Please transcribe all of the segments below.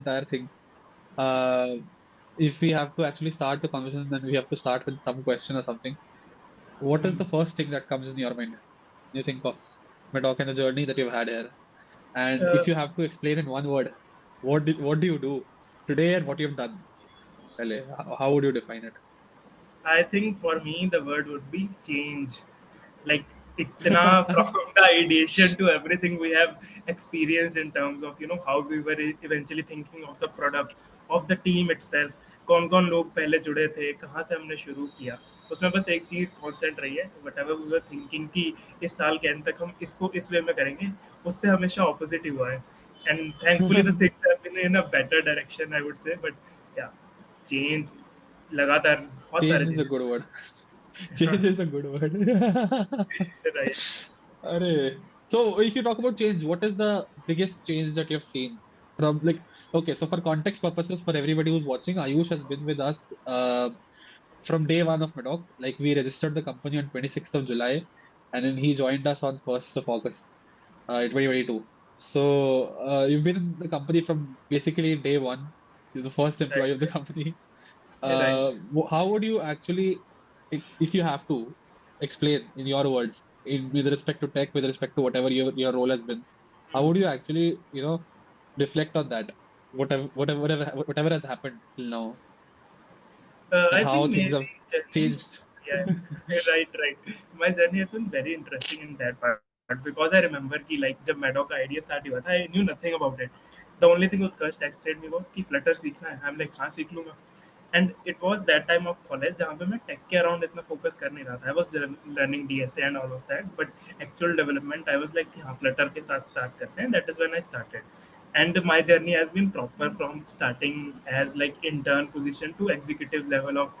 entire thing. Uh, if we have to actually start the conversation, then we have to start with some question or something. What is the first thing that comes in your mind? You think of Medoc and the journey that you've had here, and Uh, if you have to explain in one word, what do you do today and what you've done? Pele, how would you define it? I think for me the word would be change. Like itna from the ideation to everything we have experienced in terms of how we were eventually thinking of the product of the team itself. कौन कौन लोग पहले जुड़े थे, कहाँ से हमने शुरू किया, उसमें बस एक चीज़ कांस्टेंट रही है, whatever we were thinking कि इस साल के एंड तक हम इसको इस वे में करेंगे, उससे हमेशा ऑपोजिट ही हुआ है. And thankfully the things have been in a better direction I would say. But yeah, change लगातार बहुत सारे Change is a चीजें. good word. Change is a good word. Right. Arey. So if you talk about change, what is the biggest change that you've seen from like okay, so for context purposes for everybody who's watching, Ayush has been with us from day one of Medoc. Like we registered the company on 26th of July and then he joined us on 1st of August in 2022. So you've been in the company from basically day one. You're the first employee of the company. Right. How would you actually, if you have to, explain in your words, with respect to tech, with respect to whatever your role has been, how would you actually, reflect on that, whatever has happened till now, and I how think things maybe have journey, changed? yeah, right, right. My journey has been very interesting in that part because I remember कि like जब Medoc का idea start हुआ था, I knew nothing about it. The only thing Utkarsh texted me was कि Flutter सीखना है. I'm like हाँ सीख लूंगा. And it was that time of college जहाँ पे मैं tech के around इतना focus कर नहीं रहा था. I was learning DSA and all of that, but actual development I was like कि हाँ Flutter के साथ start करते हैं. That is when I started. And my journey has been proper from starting as like intern position to executive level of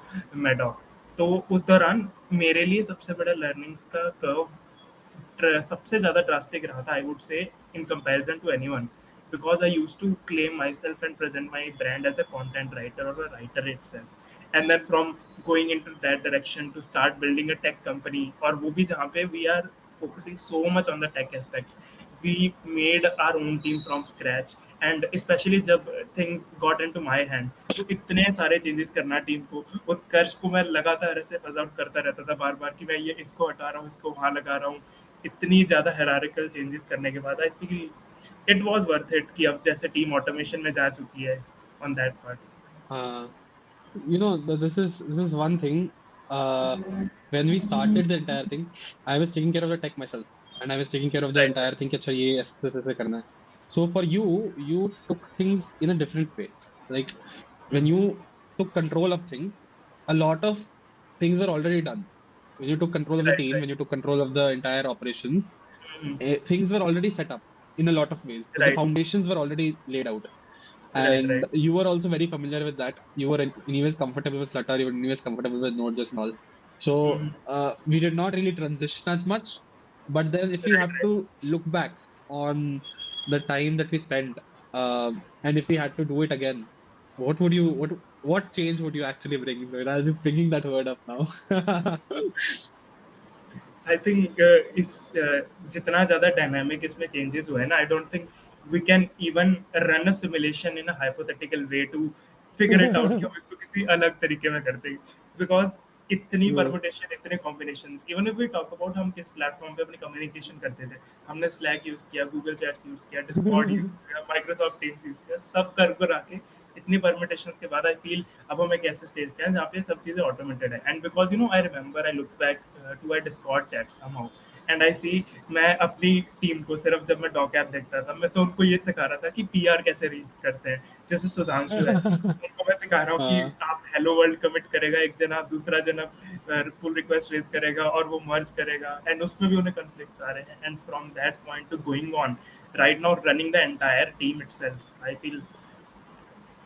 Medoc. तो उस दौरान मेरे लिए सबसे बड़ा लर्निंग्स का कर्व सबसे ज़्यादा ड्रास्टिक रहा था, I would say, in comparison to anyone, because I used to claim myself and present my brand as a content writer or a writer itself. And then from going into that direction to start building a tech company, और वो भी जहाँ पे we are focusing so much on the tech aspects. We made our own team from scratch, and especially जब things got into my hand, तो इतने सारे changes करना टीम को, उत्कर्ष को मैं लगातार ऐसे फज आउट करता रहता था बार बार कि मैं ये इसको हटा रहा हूँ, इसको वहाँ लगा रहा हूँ. इतनी ज़्यादा हेरारिकल चेंजेस करने के बाद I feel it was worth it कि अब जैसे टीम ऑटोमेशन में जा चुकी है on that part. Uh, this is one thing. When we started the entire thing, I was taking care of the tech myself, and I was taking care of the right. entire thing. कि अच्छा ये ऐसे करना है. So for you, you took things in a different way. Like when you took control of things, a lot of things were already done. When you took control of the right. team, right. when you took control of the entire operations, things were already set up in a lot of ways. So the right. foundations were already laid out. Right. And right. you were also very familiar with that. You were anyways comfortable with Flutter, you were anyways comfortable with Node.js and all. So we did not really transition as much. But then if you right. have right. to look back on the time that we spent, and if we had to do it again, what change would you actually bring? I'll be bringing that word up now. I think इस जितना ज़्यादा dynamic इसमें changes हुए हैं ना, I don't think we can even run a simulation in a hypothetical way to figure it out कि हम इसको किसी अलग तरीके में करते हैं, बिकॉज इतनी True. परमुटेशन, इतने combination. Even if we talk about हम किस प्लेटफॉर्म पे अपनी कम्युनिकेशन करते थे, हमने स्लैक यूज़ किया, गूगल चैट्स यूज़ किया, डिस्कॉर्ड यूज़ किया, माइक्रोसॉफ्ट टीम्स यूज़ किया, सब कर आके इतनी परमिटेशंस के बाद आई फील अब हम एक ऐसे स्टेज पे हैं जहाँ पे सब चीज़ें ऑटोमेटेड है. And because I remember I look back to I Discord chat somehow, and I see, मैं अपनी टीम को सिर्फ जब मैं डॉक ऐप देखता था, मैं तो उनको ये सिखा रहा था कि पीआर कैसे रीच करते हैं. जैसे सुधांशु है, उनको मैं सिखा रहा हूँ कि uh, आप हेलो वर्ल्ड कमिट करेगा एक जना, दूसरा जना पुल रिक्वेस्ट रेज करेगा और वो मर्ज करेगा, एंड उसमें भी उन्हें कन्फ्लिक्ट्स आ रहे हैं. And from that point two going on right now running the entire team itself, I feel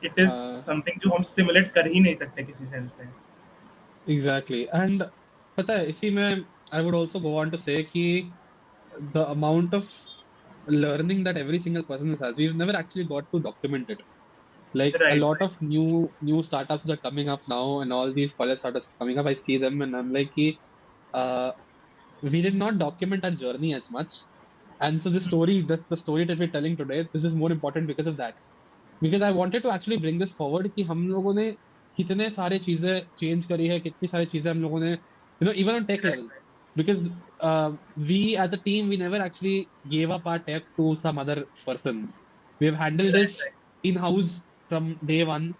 it is uh, something जो हम सिमुलेट कर ही नहीं सकते किसी सेंस में. exactly. And पता है इसी में I would also go on to say कि the amount of learning that every single person has, we've never actually got to document it. Like a right. lot of new startups that are coming up now, and all these college startups coming up, I see them and I'm like, कि, uh, we did not document our journey as much. And so the story that we're telling today, this is more important because of that. because I wanted to actually bring this forward कि हम लोगों ने कितने सारे चीजें change करी है, कितनी सारी चीजें हम लोगों ने, even on tech Right, levels, because we as a team, we never actually gave up our tech to some other person. We have handled right, this right. in house from day one,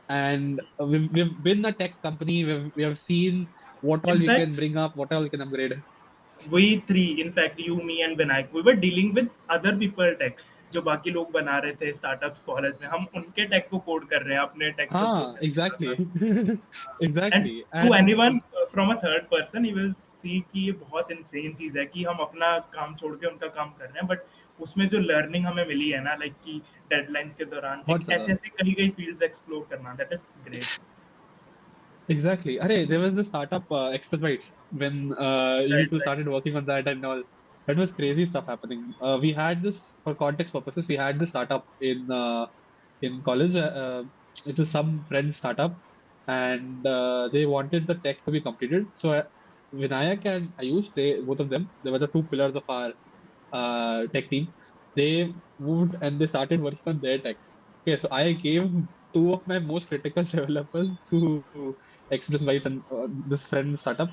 and we've been a tech company. We have seen what all In we fact, can bring up, what all we can upgrade. we three, in fact, you, me, and Vinayak, we were dealing with other people tech. जो बाकी लोग बना रहे थे startups college में, हम उनके take को कोड कर रहे हैं, अपने टेक को कोड हाँ, करने के साथ exactly. साथ। And Exactly. To And anyone from a third person you will see कि ये बहुत इनसेन चीज है कि हम अपना काम छोड़ के उनका काम कर रहे हैं, बट उसमें जो लर्निंग हमें मिली है ना, लाइक कि डेडलाइंस के दौरान बहुत एक ज्यादा. ऐसे ऐसे कई कई फील्ड्स एक्सप्लोर करना, that is great. Exactly. Arey, there was this startup, Express Bytes, when you right people right started working on that and all. That was crazy stuff happening. We had this, for context purposes, we had this startup in college. It was some friend's startup, and they wanted the tech to be completed. So Vinayak and Ayush, they both of them, they were the two pillars of our tech team. They moved and they started working on their tech. Okay, so I gave two of my most critical developers to Exodus Vibes and this friend startup,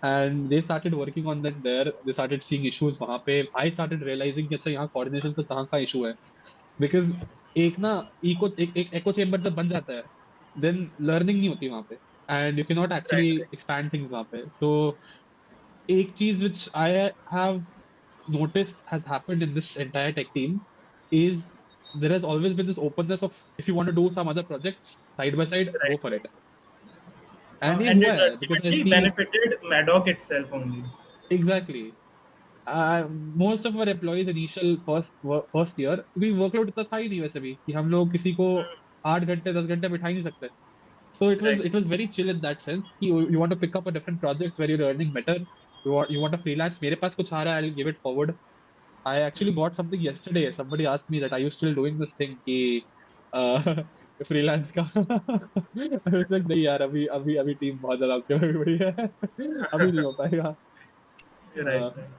and they started working on that there. They started seeing issues वहाँ पे. I started realizing कि अच्छा यहाँ coordination का कहाँ का issue है, because एक ना एक echo chamber जब बन जाता है, then learning नहीं होती वहाँ पे, and you cannot actually right expand things वहाँ पे. So एक चीज which I have noticed has happened in this entire tech team is there has always been this openness of if you want to do some other projects side by side, go for right it. And ये and हुआ it है because I ultimately see benefited Medoc itself only. exactly. Most of our employees initial first year भी workload इतना था ही नहीं वैसे भी कि हम लोग किसी को 8 घंटे 10 घंटे बिठा ही नहीं सकते. So Right. it was very chill in that sense कि you want to pick up a different project where you're earning better. You want a freelance. मेरे पास कुछ आ रहा है, I'll give it forward. I actually got something yesterday. Somebody asked me that are you still doing this thing कि uh, freelance का. I was like नहीं यार, अभी अभी अभी टीम बहुत ज्यादा occupied हुई है. अभी नहीं हो पाएगा. Right, Uh, right.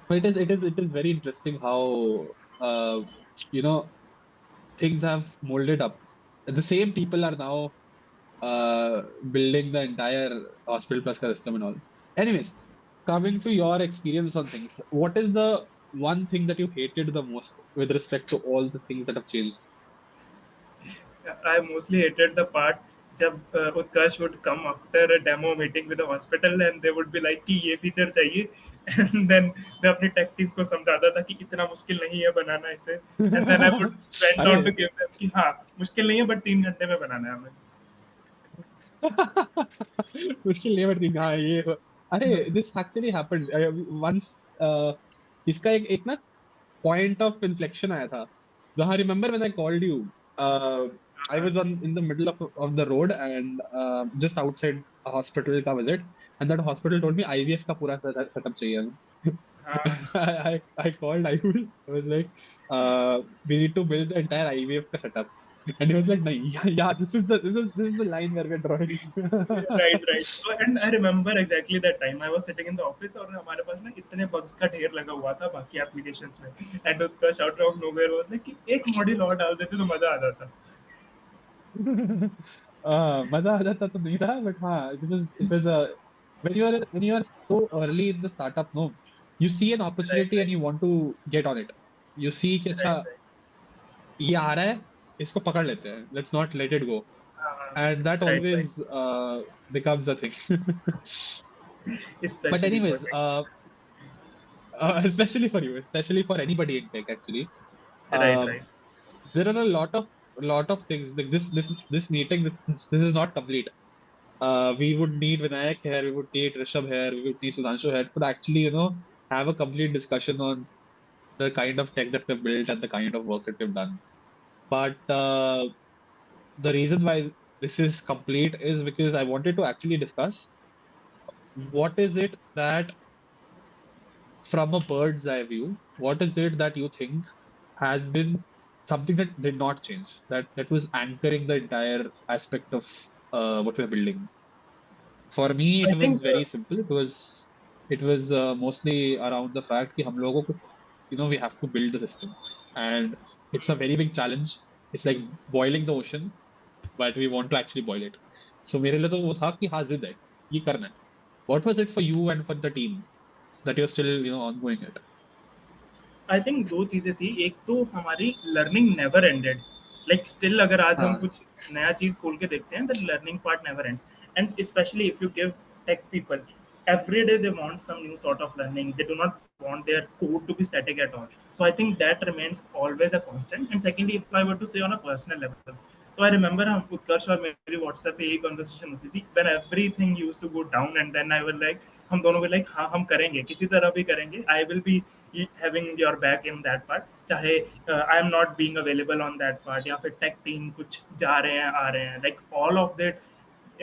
but it is very interesting how uh, you know things have molded up. The same people are now building the entire hospital plus का system and all. Anyways, coming to your experience on things, what is the one thing that you hated the most with respect to all the things that have changed? I mostly hated the part जब उत्कर्ष would come after a demo meeting with the hospital and they would be like कि ये feature चाहिए, and then मैं अपनी tech team को समझाता था कि इतना मुश्किल नहीं है बनाना इसे, and then I would went on अरे to give them कि हाँ मुश्किल नहीं है बट 3 घंटे में बनाना है हमें। मुश्किल नहीं पड़ती हाँ ये अरे दिस एक्चुअली हैपेंड वंस. इसका एक ना point of inflection आया था जहाँ remember when I called you, I was on in the middle of the road and just outside a hospital का visit, and that hospital told me IVF का पूरा setup चाहिए हमें. हाँ I called Ayush. I was like, we need to build the entire IVF का setup, and he was like, नहीं yeah, this is the line where we're drawing. Right right and I remember exactly that time I was sitting in the office और हमारे पास ना इतने bugs का ढेर लगा हुआ था बाकी एप्लीकेशंस में, एंड उसका shout out nowhere was like कि एक मॉड्यूल और डाल देते तो मजा आ जाता। मजा आ जाता तो नहीं था बट हाँ it was a when you are so early in the startup, no, you see an right opportunity and right you want to get on it. You see कि अच्छा राइट राइट ये आ रहा है, इसको पकड़ लेते हैं, let's not let it go, हाँ and that right right always becomes a thing. But specially for anyways, especially for anybody in tech actually, right uh, right there are a lot of things like this meeting. This is not complete. We would need Vinayak here, we would need Rishabh here, we would need Sudhanshu here to actually, have a complete discussion on the kind of tech that we've built and the kind of work that we've done. But the reason why this is complete is because I wanted to actually discuss what is it that, from a bird's eye view, what is it that you think has been something that did not change, that was anchoring the entire aspect of what we're building. For me, it I was think very simple. It was mostly around the fact कि हम लोगों को, we have to build the system, and it's a very big challenge. It's like boiling the ocean, but we want to actually boil it. So मेरे लिए तो वो था कि हाँ जिद है, ये करना है. What was it for you and for the team that you're still ongoing it? I think दो चीजें थी, एक तो हमारी learning never ended, like still अगर आज हम हाँ. कुछ नया चीज खोल के देखते हैं, the learning part never ends. And specially if you give tech people every day they want some new sort of learning, they do not want their code to be static at all. So I think that remained always a constant. And secondly, if I were to say on a personal level, तो I remember हम उत्कर्ष और मेरी WhatsApp पे यही conversation होती थी when everything used to go down, and then I will like, हम दोनों को लाइक हाँ हम करेंगे, किसी तरह भी करेंगे, I will be having your back in that part, चाहे I am not being available on that part, या फिर टेक टीम कुछ जा रहे हैं आ रहे हैं, like all of that.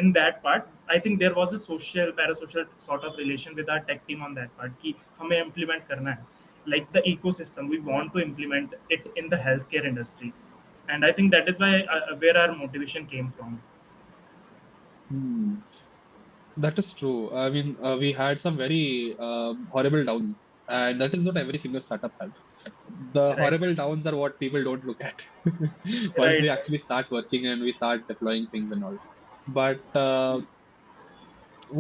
In that part, I think there was a social parasocial sort of relation with our tech team on that part कि हमें implement करना है, like the ecosystem we want to implement it in the healthcare industry. And I think that is why where our motivation came from. Hmm. That is true. I mean, we had some very horrible downs, and that is what every single startup has. The Right, horrible downs are what people don't look at once right, we right. actually start working and we start deploying things and all. But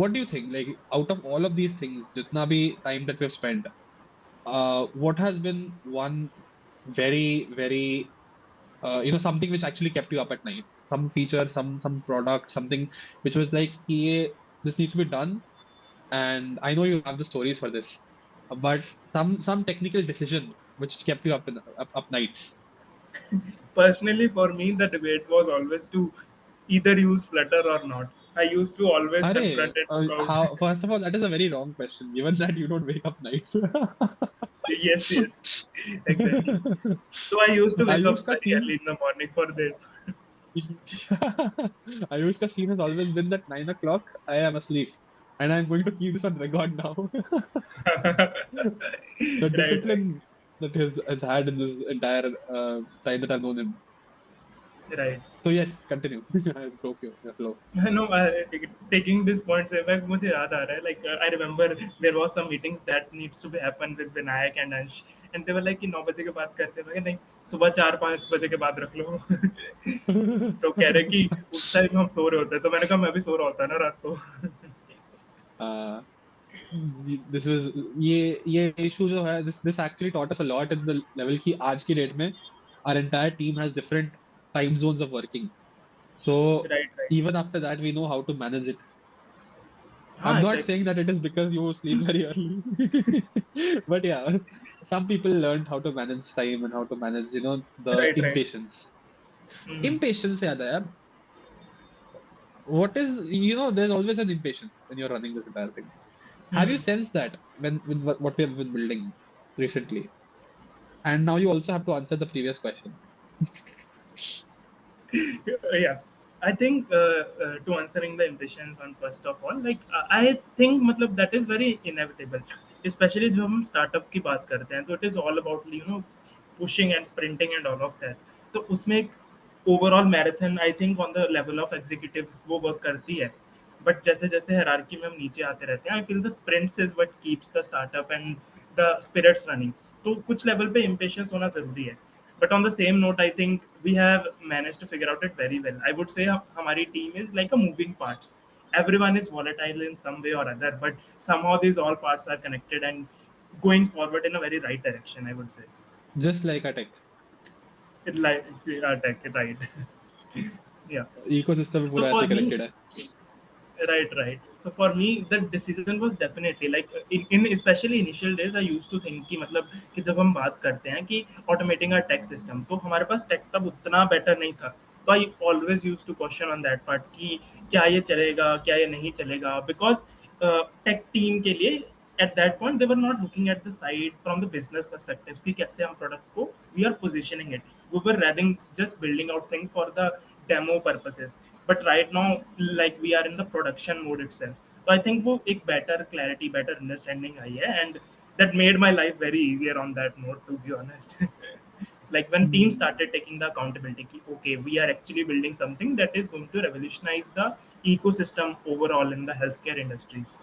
what do you think? Like, out of all of these things, jitna bhi time that we've spent, what has been one very, very, something which actually kept you up at night? Some feature, some product, something which was like, "Ye, this needs to be done." And I know you have the stories for this, but some technical decision which kept you up nights. Personally, for me, the debate was always to either use Flutter or not. I used to always Arey, confront it about. how? First of all, that is a very wrong question. Given that you don't wake up nights. Yes, yes, exactly. So I used to wake Ayush up ka very scene, early in the morning for that. Ayush ka scene has always been that 9 o'clock I am asleep, and I'm going to keep this on record now. The Right, right, discipline that has had in this entire time that I've known him. right. So yes, continue. I broke your flow. No, taking this point से मैं मुझे याद आ रहा है, like I remember there was some meetings that needs to be happen with Vinayak and Ansh, and they were like कि 9 बजे के बाद करते हैं, मैं कहा, नहीं सुबह 4-5 बजे के बाद रख लो. तो कह रहे कि उस टाइम हम सो रहे होते हैं, तो मैंने कहा मैं भी सो रहा होता है ना रात को. uh, this was ये issue जो है, this actually taught us a lot in the level कि आज की डेट में our entire team has different time zones of working. So Right, right. even after that, we know how to manage it. I'm हाँ, not exactly. saying that it is because you sleep very early, but yeah, some people learned how to manage time and how to manage, the Right, right. impatience. Hmm. Impatience, याद है यार. What is, there's always an impatience when you're running this entire thing. Have you Hmm. sensed that when with what we have been building recently? And now you also have to answer the previous question. Yeah, I think to answering the impatience one first of all, like I think मतलब that is very inevitable, especially जब हम startup की बात करते हैं, तो it is all about pushing and sprinting and all of that. तो उसमें एक overall marathon I think on the level of executives वो work करती है, बट जैसे जैसे hierarchy में हम नीचे आते रहते हैं, I feel the sprints is what keeps the startup and the spirits running. तो कुछ level पे impatience होना जरूरी है. But on the same note, I think we have managed to figure out it very well. I would say हमारी team is like a moving parts. Everyone is volatile in some way or other, but somehow these all parts are connected and going forward in a very right direction, I would say. Just like a tech It like tech, right? Yeah. ecosystem में So पूरा for ऐसे me, connected है. right, right. So for me, the decision was definitely like in especially initial days, I used to think कि मतलब कि जब हम बात करते हैं कि automating our tech system, तो हमारे पास tech तब उतना better नहीं था. तो I always used to question on that part कि क्या ये चलेगा, क्या ये नहीं चलेगा, because tech team के लिए at that point they were not looking at the side from the business perspectives कि कैसे हम product को we are positioning it. We were rather just building out things for the demo purposes. But right now like we are in the production mode itself, so I think वो एक better clarity, better understanding आई है, and that made my life very easier on that note, to be honest. Like when teams Hmm. started taking the accountability ki, okay, we are actually building something that is going to revolutionize the ecosystem overall in the healthcare industries.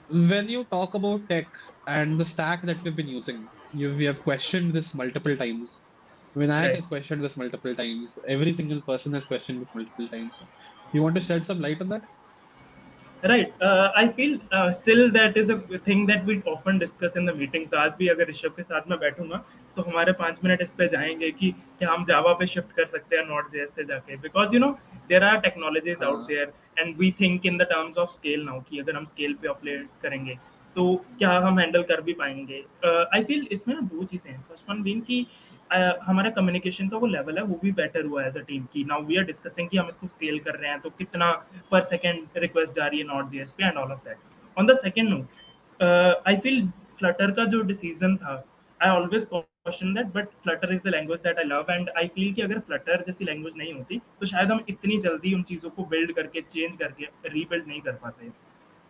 When you talk about tech and the stack that we've been using, we have questioned this multiple times. Vinayak Right. has questioned this multiple times. Every single person has questioned this multiple times. You want to shed some light on that? Right. I feel still that is a thing that we often discuss in the meetings. आज भी अगर ऋषभ के साथ मैं बैठूंगा तो हमारे 5 minute इस पे जाएंगे कि क्या हम जावा पे शिफ्ट कर सकते हैं नॉट जेएस से जाके, because there are technologies out हाँ there and we think in the terms of scale now कि अगर हम स्केल पे अपलेट करेंगे तो क्या हम हैंडल कर भी पाएंगे. आई फील इसमें ना दो चीज़ें हैं. फर्स्ट वन बीइंग कि हमारा कम्युनिकेशन का वो लेवल है वो भी बेटर हुआ एज अ टीम की. नाउ वी आर डिस्कसिंग कि हम इसको स्केल कर रहे हैं तो कितना पर सेकंड रिक्वेस्ट जा रही है नॉट जेएस पे and all of that. On the second note I feel Flutter का जो डिसीजन था, I always question that, but Flutter is the language that I love and I feel कि अगर Flutter जैसी लैंग्वेज नहीं होती तो शायद हम इतनी जल्दी उन चीज़ों को बिल्ड करके चेंज करके रीबिल्ड नहीं कर पाते,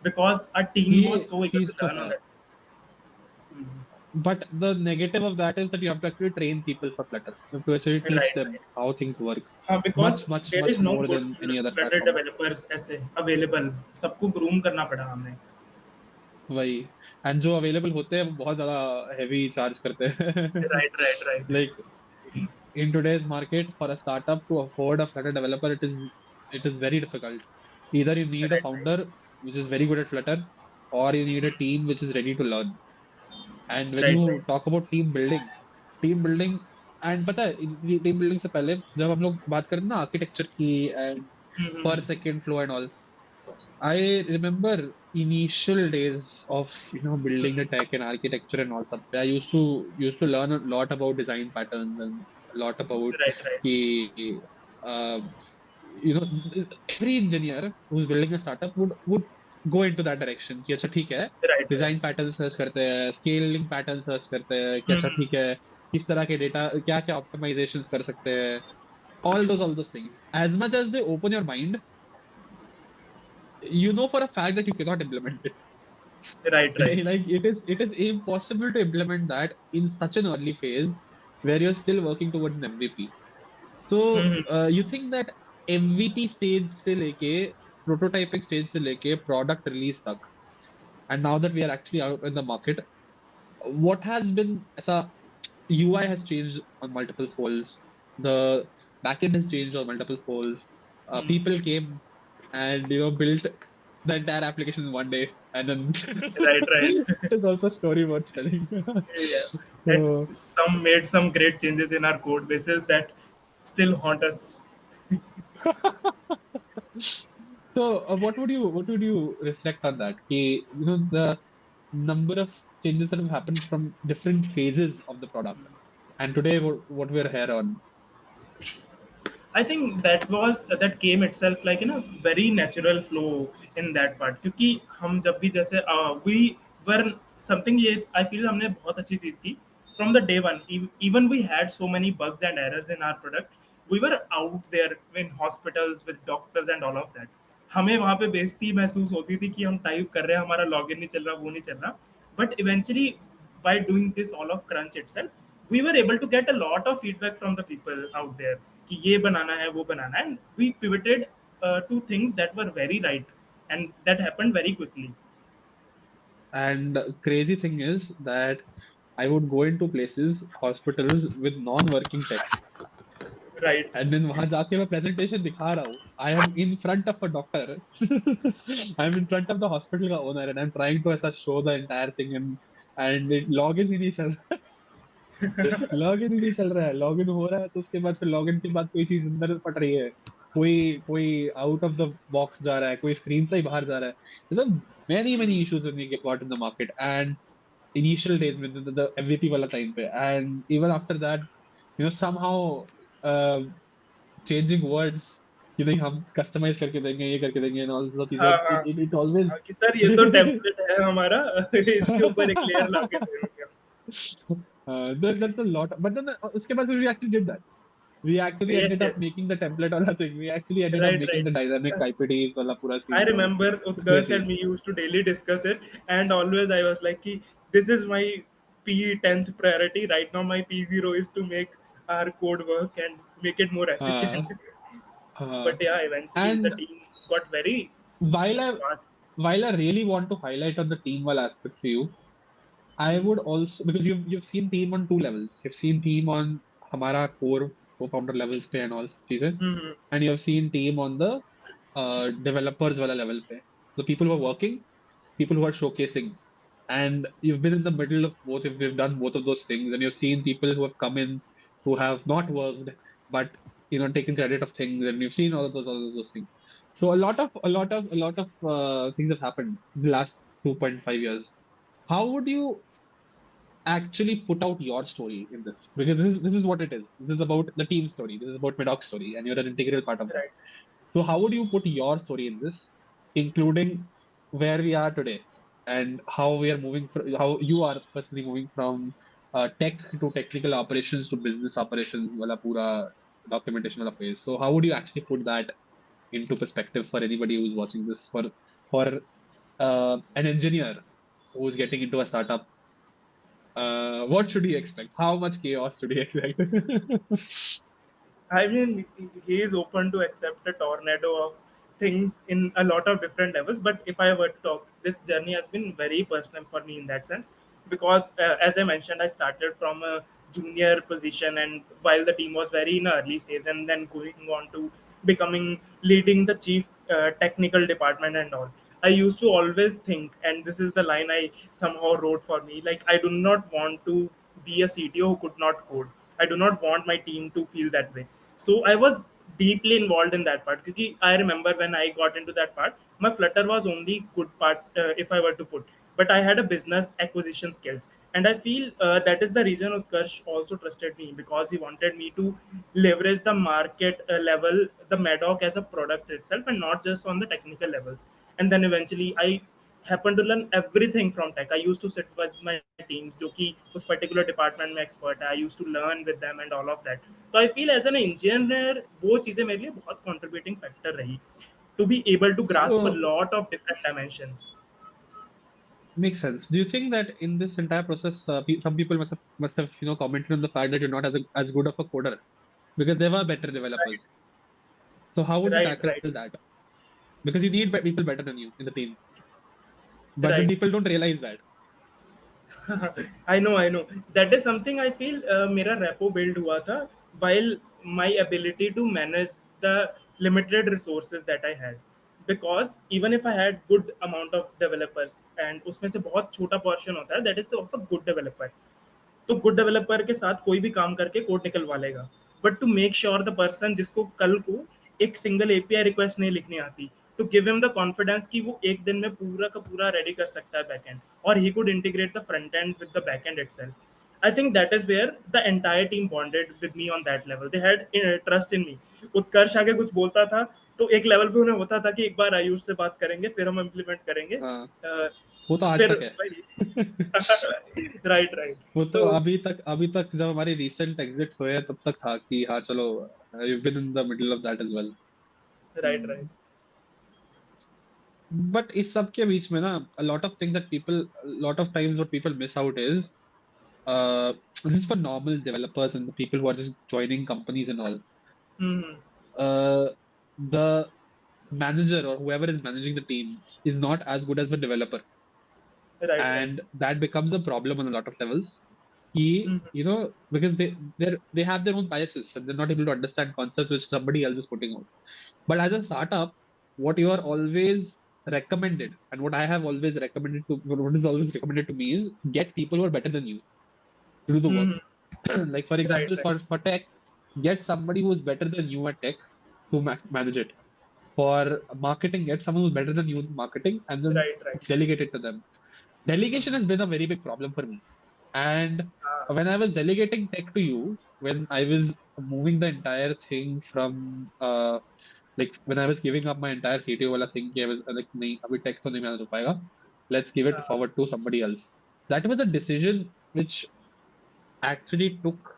बिकॉज आवर टीम वाज ये सो eager to चीज तो learn on है. that. Mhm. But the negative of that is that you have to actually train people for Flutter. You have to actually teach Right, them right. how things work. हाँ, because Much, much, there much is no more good than any other Flutter platform. Developers ऐसे available. सबको groom करना पड़ा हमें. वही. And जो available होते हैं वो बहुत ज्यादा हेवी चार्ज करते हैं. Right, right, right. Like in today's market, for a startup to afford a Flutter developer, it is very difficult. Either you need a right, right. founder which is very good at Flutter, or you need a team which is ready to learn. And when right, you right. talk about team building, and पता है team building से पहले जब हम लोग बात करें ना आर्किटेक्चर की and per second flow and all, I remember initial days of building the tech and architecture and all stuff. I used to learn a lot about design patterns and a lot about right, right. the uh, every engineer who's building a startup would go into that direction कि अच्छा ठीक है right, right. Design pattern search करते हैं scaling pattern search करते हैं कि अच्छा ठीक है किस तरह के डेटा क्या क्या ऑप्टिमाइजेशंस कर सकते हैं all those things as much as they open your mind you know for a fact that you cannot implement it. Right, right. Like it is impossible to implement that in such an early phase where you're still working towards an MVP. So you think that MVP stage से लेके prototyping stage से लेके product release तक, and now that we are actually out in the market, what has been ऐसा UI has changed on multiple folds. The backend has changed on multiple folds. People came and built the entire application in one day, and then right, it right. is also a story worth telling. Yeah. So, It's some made some great changes in our code bases that still haunt us. what would you reflect on that? The number of changes that have happened from different phases of the product, and today what we're here on. I think that came itself like in a very natural flow in that part, क्योंकि हम जब भी जैसे we were something, ये I feel हमने बहुत अच्छी चीज की from the day one. Even we had so many bugs and errors in our product, we were out there in hospitals with doctors and all of that. हमें वहाँ पे बेइज्जती महसूस होती थी कि हम टाइप कर रहे हैं हमारा लॉगिन नहीं चल रहा वो नहीं चल रहा, but eventually by doing this all of crunch itself we were able to get a lot of feedback from the people out there कि ये बनाना है वो बनाना है, and we pivoted to things that were very right and that happened very quickly. And the crazy thing is that I would go into places, hospitals with non-working tech, Right. and then वहां जाके मैं presentation दिखा रहा हूँ. I am in front of a doctor. I am in front of the hospital का owner, and I'm trying to ऐसा show the entire thing, and it login ही नहीं चल रहा. लॉगिन ही नहीं चल रहा है. लॉगिन हो रहा है तो उसके बाद फिर लॉगिन के बाद कोई चीज अंदर फट रही है. कोई कोई आउट ऑफ द बॉक्स जा रहा है, कोई स्क्रीन से ही बाहर जा रहा है. मतलब many issues when we got in the market and initial days with the MVP वाला time पे, and even after that somehow uh, changing words कि नहीं हम कस्टमाइज करके देंगे ये करके देंगे and all सब चीजें हाँ, हाँ. it always. हाँ, कि सर ये तो टेम्पलेट है हमारा इसके ऊपर एक लेयर ला के दे दोगे. That's a lot, but then उसके बाद we actually did that. We actually Yes, ended up yes. making the template wala thing. We actually ended up Right, making right. the dynamic IPTs wala pura I scene and all. remember It's Utkarsh and crazy. me used to daily discuss it, and always I was like, "Ki, this is my P10th priority. Right now, my P0 is to make our code work and make it more Uh, efficient." uh, But yeah, eventually the and team got very while I fast. while I really want to highlight on the team wala aspect for you, I would also, because you've seen team on two levels. You've seen team on हमारा core co-founder levels पे and all चीजें, Hmm. and you have seen team on the developers वाला level पे, the people who are working, people who are showcasing, and you've been in the middle of both. If we've done both of those things, and you've seen people who have come in who have not worked, but taken credit of things, and you've seen all of those things. So a lot of things have happened in the last 2.5 years. How would you actually put out your story in this? Because this is what it is. This is about the team story. This is about Medoc's story, and you're an integral part of that. Right. So how would you put your story in this, including where we are today and how we are moving from, how you are personally moving from tech to technical operations to business operations, wala pura documentation wala phase. So how would you actually put that into perspective for anybody who's watching this, for an engineer who's getting into a startup? What should he expect? How much chaos should he expect? I mean, he is open to accept a tornado of things in a lot of different levels. But if I were to talk, this journey has been very personal for me in that sense because, as I mentioned, I started from a junior position, and while the team was very in the early stage, and then going on to becoming leading the chief technical department and all. I used to always think, and this is the line I somehow wrote for me, like I do not want to be a CTO who could not code. I do not want my team to feel that way. So I was deeply involved in that part because I remember when I got into that part, my Flutter was only good part if I were to put, but I had a business acquisition skills, and I feel that is the reason Utkarsh also trusted me because he wanted me to leverage the market level, the Medoc as a product itself, and not just on the technical levels. And then eventually I happened to learn everything from tech. I used to sit with my teams जो कि उस particular department में expert है. I used to learn with them and all of that. So I feel as an engineer वो चीज़ें मेरे लिए बहुत contributing factor रही to be able to grasp a So lot of different dimensions. makes sense. Do you think that in this entire process, some people must have commented on the fact that you're not as good of a coder because there were better Right, developers. So how would you right, tackle right, that? Because you need people better than you in the team, but then right. people don't realize that. I know, I know. That is something I feel मेरा repo build हुआ था while my ability to manage the limited resources that I had. Because even if I had good amount of developers and उसमें से बहुत छोटा portion होता है that is of a good developer. तो गुड डेवलपर के साथ कोई भी काम करके कोड निकलवा लेगा but to make sure the person जिसको कल को एक सिंगल एपीआई रिक्वेस्ट नहीं लिखनी आती to give him the confidence कि वो एक दिन में पूरा का पूरा रेडी कर सकता है बैकएंड और he could integrate the front end with the backend itself I think that is where the entire team bonded with me on that level they had trust in me Utkarsh आगे कुछ बोलता था तो एक लेवल पे उन्हें होता था कि एक बार आयुष से बात करेंगे फिर हम इम्प्लीमेंट करेंगे हाँ, वो तो आज फिर तक है। भाई राइट राइट वो तो तो अभी तक जब हमारे रिसेंट एग्जिट्स हुए हैं तब तक था कि हाँ चलो, you been in the middle of that as well. Right right but इस सब के बीच में ना, a lot of things that people, lot of times what people miss out is, this is for normal developers and the people who are just joining companies and all. Hmm The manager or whoever is managing the team is not as good as the developer, right right and that becomes a problem on a lot of levels. Because they have their own biases and they're not able to understand concepts which somebody else is putting out. But as a startup, what you are always recommended, and what I have always recommended to, what is always recommended to me is get people who are better than you to do the work. Hmm Like for right example, right for tech, get somebody who is better than you at tech to manage it. For marketing, get someone who's better than you in marketing and then right right delegate it to them. Delegation has been a very big problem for me. And हाँ when I was delegating tech to you, when I was moving the entire thing from like when I was giving up my entire CTO wala thing, I was like, nahi, abhi tech to nahi manage ho payega. Let's give it हाँ forward to somebody else. That was a decision which actually took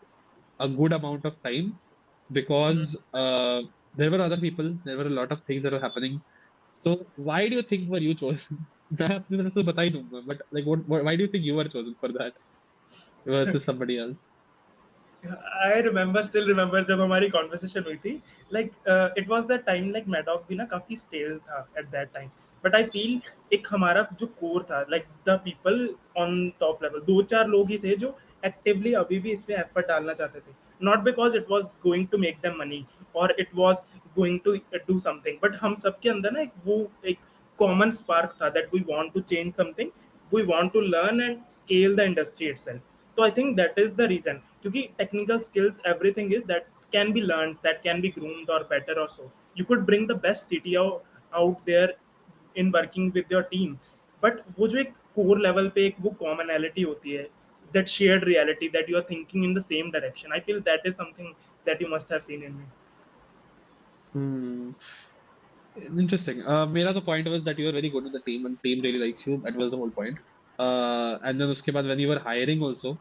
a good amount of time because there were other people, there were a lot of things that were happening. So why do you think were you chosen? मैं अपनी तरफ से बता ही दूंगा, but like why do you think you were chosen for that versus somebody else? I remember still remember जब हमारी conversation हुई थी like it was that time like Maddock भी ना काफी स्टेल था at that time but I feel एक हमारा जो कोर था like the people on top level दो चार लोग ही थे जो एक्टिवली अभी भी इस पे एफर्ट डालना चाहते थे not because it was going to make them money or it was going to do something, but हम सबके अंदर ना एक common spark था that we want to change something, we want to learn and scale the industry itself. So I think that is the reason, क्योंकि technical skills everything is that can be learned, that can be groomed or better or so. You could bring the best CTO out there in working with your team, but वो जो एक core level पे एक वो commonality होती है, that shared reality that you are thinking in the same direction, I feel that is something that you must have seen in me. Hmm. Interesting. मेरा तो point was that you are very good with the team and team really likes you. That was the whole point. And then उसके बाद when you were hiring also,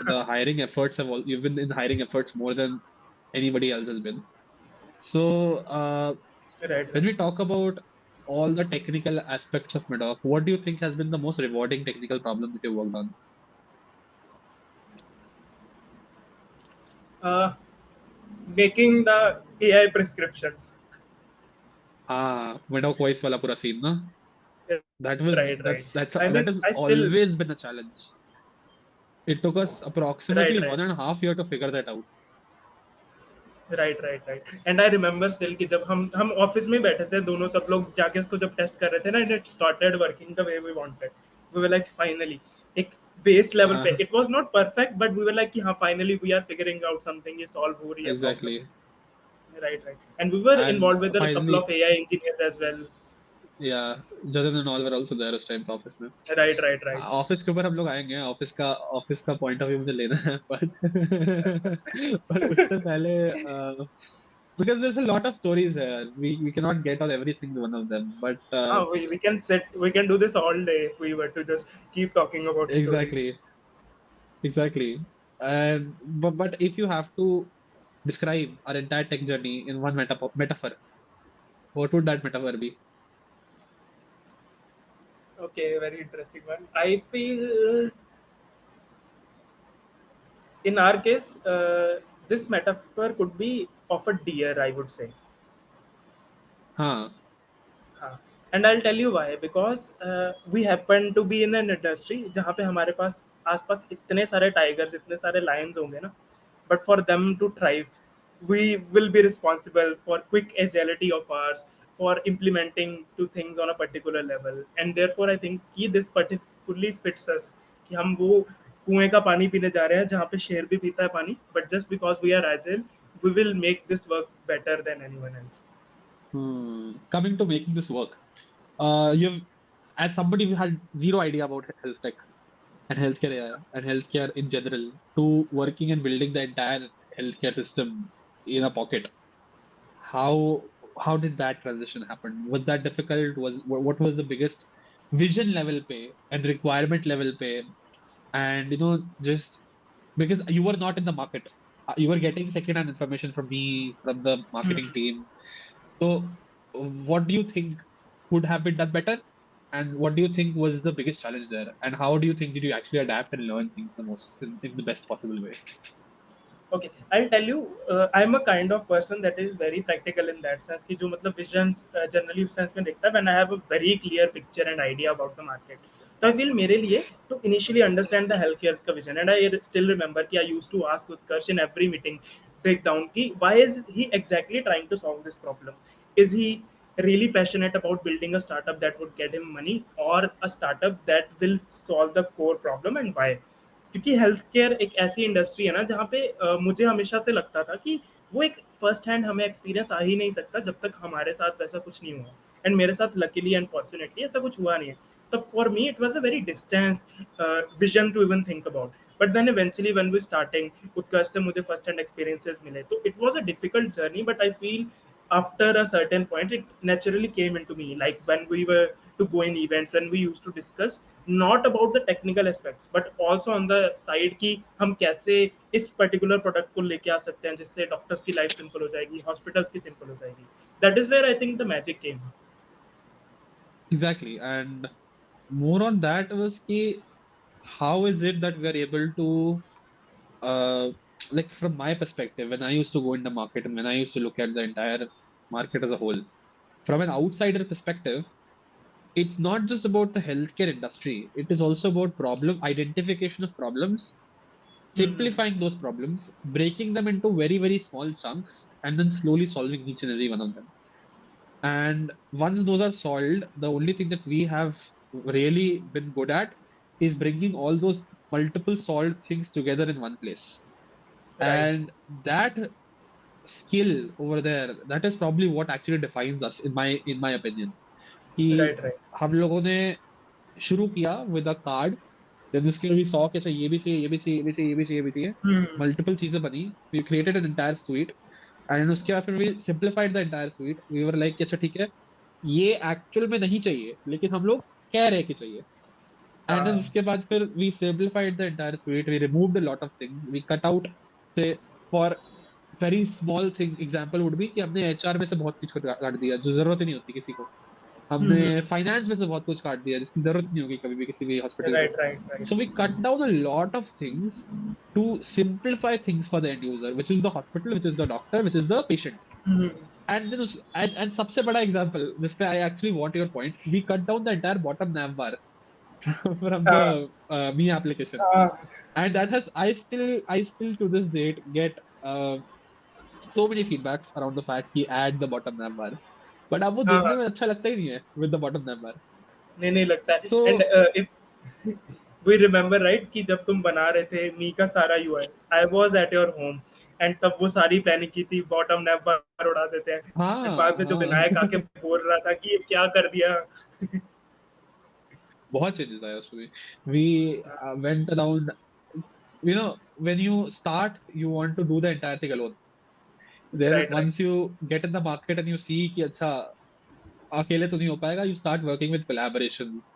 the hiring efforts you've been in hiring efforts more than anybody else has been. So Right, when right. we talk about all the technical aspects of Medoc, what do you think has been the most rewarding technical problem that you worked on? uh, Making the AI prescriptions. Medoc voice वाला पूरा scene ना? That was Right, right. I that mean, has I still, always been a challenge. It took us right, approximately right. 1.5 years to figure that out. Right right right and I remember still कि जब हम office में बैठे थे दोनों, तब लोग जाके उसको जब टेस्ट कर रहे थे ना, and it started working the way we wanted, we were like finally एक बेस लेवल पे, Uh, it was not perfect but we were like कि हाँ finally we are figuring out something, ये सॉल्व हो रही है problem. exactly. Right right. And we were And involve with a couple finally, of AI engineers as well. yeah, Jatin and all were also there उस time पे office में. Right right right. Office के ऊपर हम लोग आएंगे, office का point of view मुझे लेना है, पर पर उससे पहले because there's a lot of stories here. We cannot get on every single one of them, but We can sit, we can do this all day if we were to just keep talking about stories. exactly, exactly. And but if you have to describe our entire tech journey in one metaphor, what would that metaphor be? Okay, very interesting one. I feel in our case, this metaphor could be of a deer, I would say. हाँ. हाँ. And I'll tell you why. Because we happen to be in an industry जहाँ पे हमारे पास आसपास इतने सारे tigers, इतने सारे lions होंगे ना, but for them to thrive, we will be responsible for quick agility of ours, for implementing to things on a particular level, and therefore I think कि this particularly fits us, कि हम वो कुएं का पानी पीने जा रहे हैं जहाँ पे शेर भी पीता है पानी, but just because we are agile, we will make this work better than anyone else. Coming to making this work, you've as somebody who had zero idea about health tech and healthcare and healthcare in general to working and building the entire healthcare system in a pocket. How how did that transition happen? Was that difficult? What was the biggest vision level pay and requirement level pay? And just because you were not in the market, you were getting second-hand information from me, from the marketing team. So, what do you think could have been done better? And what do you think was the biggest challenge there? And how do you think did you actually adapt and learn things the most in the best possible way? Okay, I'll tell you. I'm a kind of person that is very practical in that sense कि जो मतलब visions generally उस sense में देखता है when I have a very clear picture and idea about the market. तो I feel मेरे लिए to initially understand the healthcare का vision, and I still remember कि I used to ask Utkarsh in every meeting breakdown कि why is he exactly trying to solve this problem? Is he really passionate about building a startup that would get him money, or a startup that will solve the core problem, and why? क्योंकि health care एक ऐसी industry है ना जहाँ पे मुझे हमेशा से लगता था कि वो एक फर्स्ट हैंड हमें एक्सपीरियंस आ ही नहीं सकता जब तक हमारे साथ वैसा कुछ नहीं हुआ, एंड मेरे साथ लकीली एंड फॉर्चुनेटली ऐसा कुछ हुआ नहीं है. तो for me it was a very distance vision to even think about, but then eventually when we starting Utkarsh से मुझे फर्स्ट हैंड एक्सपीरियंसेस मिले, तो it was a difficult journey, but I feel after a certain point it naturally came into me, like when we were to go in events, when we used to discuss not about the technical aspects but also on the side कि हम कैसे इस particular product को लेके आ सकते हैं जिससे doctors की लाइफ सिंपल हो जाएगी, हॉस्पिटल्स की सिंपल हो जाएगी. That is where I think the magic came. Exactly. And more on that was ki, how is it that we are able to uh, like from my perspective, when I used to go in the market and when I used to look at the entire market as a whole, from an outsider perspective, it's not just about the healthcare industry. It is also about problem identification of problems simplifying those problems, breaking them into very, very small chunks, and then slowly solving each and every one of them. And once those are solved, the only thing that we have really been good at is bringing all those multiple solved things together in one place. Right. And that skill over there, that is probably what actually defines us, in my opinion. कि Right. Right. हम लोगों ने शुरू किया with a card, then उसके बाद we saw कि अच्छा ये भी चाहिए, ये भी चाहिए, ये भी चाहिए, ये भी चाहिए, ये भी चाहिए, Hmm. multiple चीजें बनी, we created an entire suite, and उसके बाद फिर we simplified the entire suite, we were like कि अच्छा ठीक है, ये एक्चुअल में नहीं चाहिए लेकिन हम लोग कह रहे कि चाहिए, and then हाँ. उसके बाद फिर we simplified the entire suite, we removed a lot of things, we cut out, say, for very small thing example would be कि हमने एचआर में से बहुत कुछ काट दिया जो जरूरत ही नहीं होती किसी को, हमने Hmm. फाइनेंस में से बहुत कुछ काट दिया जिसकी जरूरत नहीं होगी कभी भी किसी भी हॉस्पिटल Right. को. Right. Right. So we cut down a lot of things to simplify things for the end user, which is the hospital, which is the doctor, which is the patient. Hmm. And then and सबसे बड़ा example, this पे I actually want your point. We cut down the entire bottom nav bar from the हाँ. me application, हाँ. and that has I still to this date get so many feedbacks around the fact कि add the bottom nav bar. But अब वो हाँ. देखने हाँ. में अच्छा लगता ही नहीं है with the bottom nav bar. नहीं नहीं लगता है. And So if we remember right कि जब तुम बना रहे थे मी का सारा UI, I was at your home, and तब वो सारी प्लानिंग की थी, बॉटम नैप बार उड़ा देते हैं, एंड बाद हाँ में जो हाँ विनायक आके बोल रहा था कि ये क्या कर दिया. बहुत चेंजेस आया उसमें. We went around, when you start you want to do the entire thing alone. Then right. Right. once you get in the market and you see कि अच्छा अकेले तो नहीं हो पाएगा, you start working with collaborations,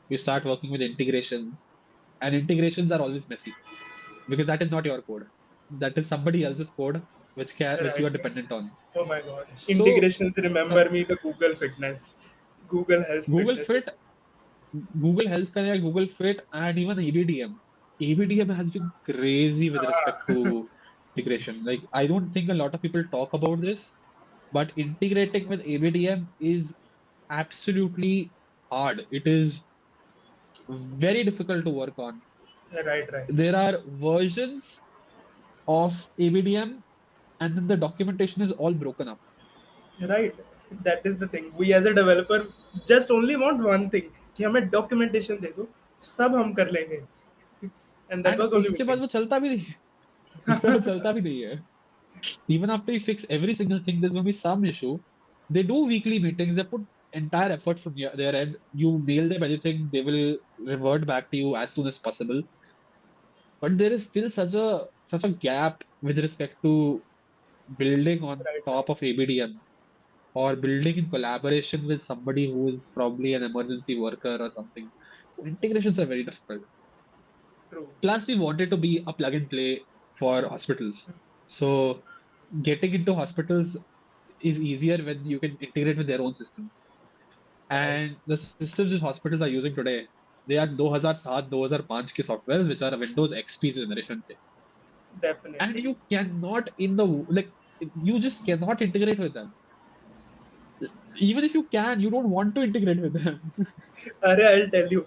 you start working with integrations, and integrations are always messy because that is not your code, that is somebody else's code which you right. are dependent on. Oh my god. So Integrations uh, remember me the Google Fitness. Google Health Google Fitness. Fit, Google Health Connect, Google Fit, and even ABDM. ABDM has been crazy with respect हाँ. to integration. Like, I don't think a lot of people talk about this, but integrating with ABDM is absolutely hard. It is very difficult to work on. Right. Right. There are versions of ABDM, and then the documentation is all broken up. Right. That is the thing. We as a developer just only want one thing, कि हमें documentation दे दो, सब हम कर लेंगे. And that And was only उसके बाद missing. वो चलता भी नहीं. उसके बाद वो चलता भी नहीं है. Even after you fix every single thing, there's going to be some issue. They do weekly meetings. They put entire effort from their end. You mail them anything, they will revert back to you as soon as possible. But there is still such a gap with respect to building on Right. Right. top of ABDM or building in collaboration with somebody who is probably an emergency worker or something. Integrations are very difficult. True. Plus, we wanted to be a plug and play for hospitals. So getting into hospitals is easier when you can integrate with their own systems. Right. And the systems which hospitals are using today, they are 2007, 2005 के softwares which are Windows XP generation के. And Definitely. you cannot you just cannot integrate with them. Even if you can, you don't want to integrate with them. अरे I will tell you,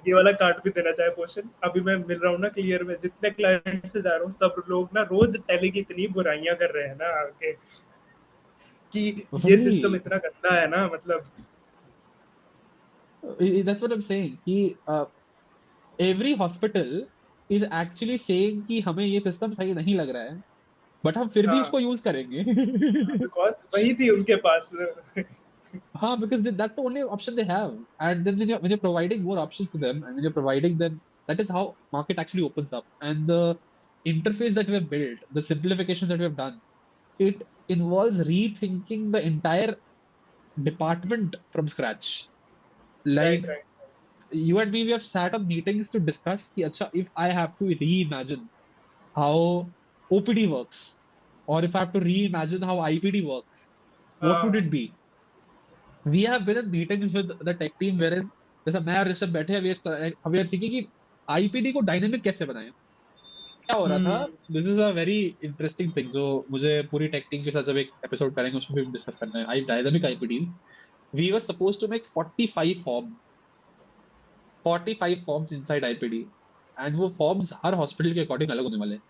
ये वाला काट भी देना चाहे portion. अभी मैं मिल रहा हूँ ना क्लियर में, जितने क्लाइंट से जा रहा हूँ सब लोग ना रोज टेली की इतनी बुराइयां कर रहे हैं ना आके, कि ये सिस्टम वही, इतना गंदा है ना, मतलब. that's what I'm saying. कि every hospital is actually saying कि हमें ये सिस्टम सही नहीं लग रहा है, बट हम फिर भी हाँ. उसको यूज करेंगे. बिकॉज वही थी उनके पास. हाँ, because that's the only option they have. And then when you're providing more options to them, and when you're providing them, that is how market actually opens up. And the interface that we have built, the simplifications that we have done, it involves rethinking the entire department from scratch. Right. Like right. you and me, we have sat on meetings to discuss कि अच्छा, if I have to reimagine how OPD works, or if I have to reimagine how IPD works, what would हाँ. it be? We have been in meetings with the tech team wherein जैसे मैं और ऋषभ बैठे हैं, we are thinking कि IPD को dynamic कैसे बनाएं. क्या हो रहा था, hmm. This is a very interesting thing जो मुझे पूरी टेक टीम के साथ जब एक एपिसोड करेंगे उसमें भी डिस्कस करना है. I dynamic IPDs, we were suppose to make 45 forms inside IPD, and वो फॉर्म्स हर हॉस्पिटल के अकॉर्डिंग अलग होने वाले हैं,